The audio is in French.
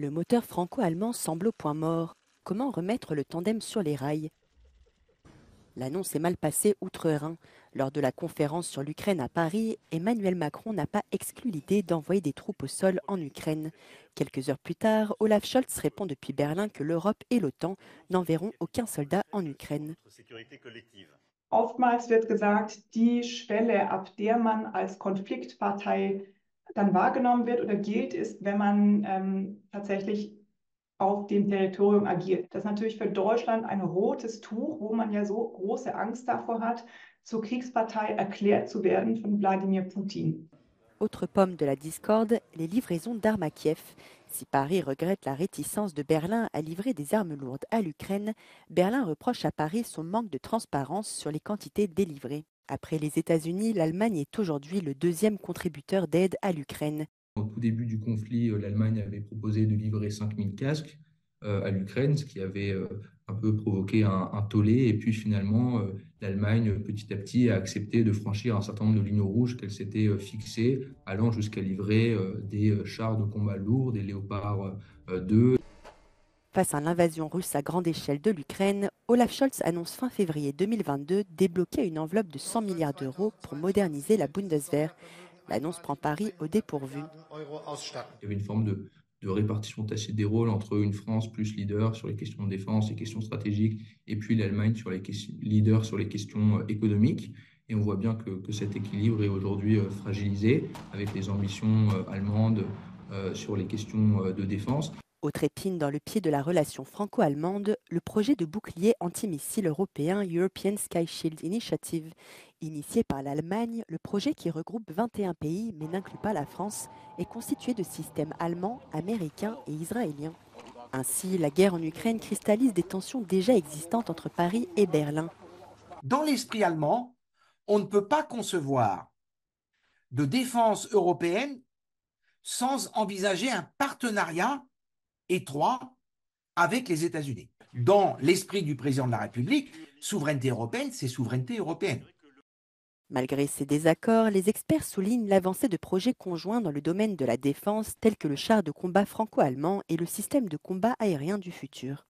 Le moteur franco-allemand semble au point mort. Comment remettre le tandem sur les rails? L'annonce est mal passée outre-Rhin. Lors de la conférence sur l'Ukraine à Paris, Emmanuel Macron n'a pas exclu l'idée d'envoyer des troupes au sol en Ukraine. Quelques heures plus tard, Olaf Scholz répond depuis Berlin que l'Europe et l'OTAN n'enverront aucun soldat en Ukraine. Oftmals wird gesagt, die Schwelle, ab der man als Konfliktpartei dann wahrgenommen wird oder gilt, ist, wenn man tatsächlich auf dem Territorium agiert. Das ist natürlich für Deutschland ein rotes Tuch, wo man ja so große Angst davor hat, zur Kriegspartei erklärt zu werden von Wladimir Putin. Autre pomme de la discorde, les livraisons d'armes à Kiev. Si Paris regrette la réticence de Berlin à livrer des armes lourdes à l'Ukraine, Berlin reproche à Paris son manque de transparence sur les quantités délivrées. Après les États-Unis, l'Allemagne est aujourd'hui le deuxième contributeur d'aide à l'Ukraine. Au tout début du conflit, l'Allemagne avait proposé de livrer 5000 casques à l'Ukraine, ce qui avait un peu provoqué un tollé. Et puis finalement, l'Allemagne, petit à petit, a accepté de franchir un certain nombre de lignes rouges qu'elle s'était fixées, allant jusqu'à livrer des chars de combat lourds, des Léopard 2. Face à l'invasion russe à grande échelle de l'Ukraine, Olaf Scholz annonce fin février 2022 débloquer une enveloppe de 100 milliards d'euros pour moderniser la Bundeswehr. L'annonce prend Paris au dépourvu. Il y avait une forme de répartition tacite des rôles entre une France plus leader sur les questions de défense, les questions stratégiques, et puis l'Allemagne sur les leader sur les questions économiques. Et on voit bien que cet équilibre est aujourd'hui fragilisé avec les ambitions allemandes sur les questions de défense. Autre épine dans le pied de la relation franco-allemande, le projet de bouclier antimissile européen European Sky Shield Initiative. Initié par l'Allemagne, le projet qui regroupe 21 pays mais n'inclut pas la France est constitué de systèmes allemands, américains et israéliens. Ainsi, la guerre en Ukraine cristallise des tensions déjà existantes entre Paris et Berlin. Dans l'esprit allemand, on ne peut pas concevoir de défense européenne sans envisager un partenariat étroit avec les États-Unis. Dans l'esprit du président de la République, souveraineté européenne, c'est souveraineté européenne. Malgré ces désaccords, les experts soulignent l'avancée de projets conjoints dans le domaine de la défense tels que le char de combat franco-allemand et le système de combat aérien du futur.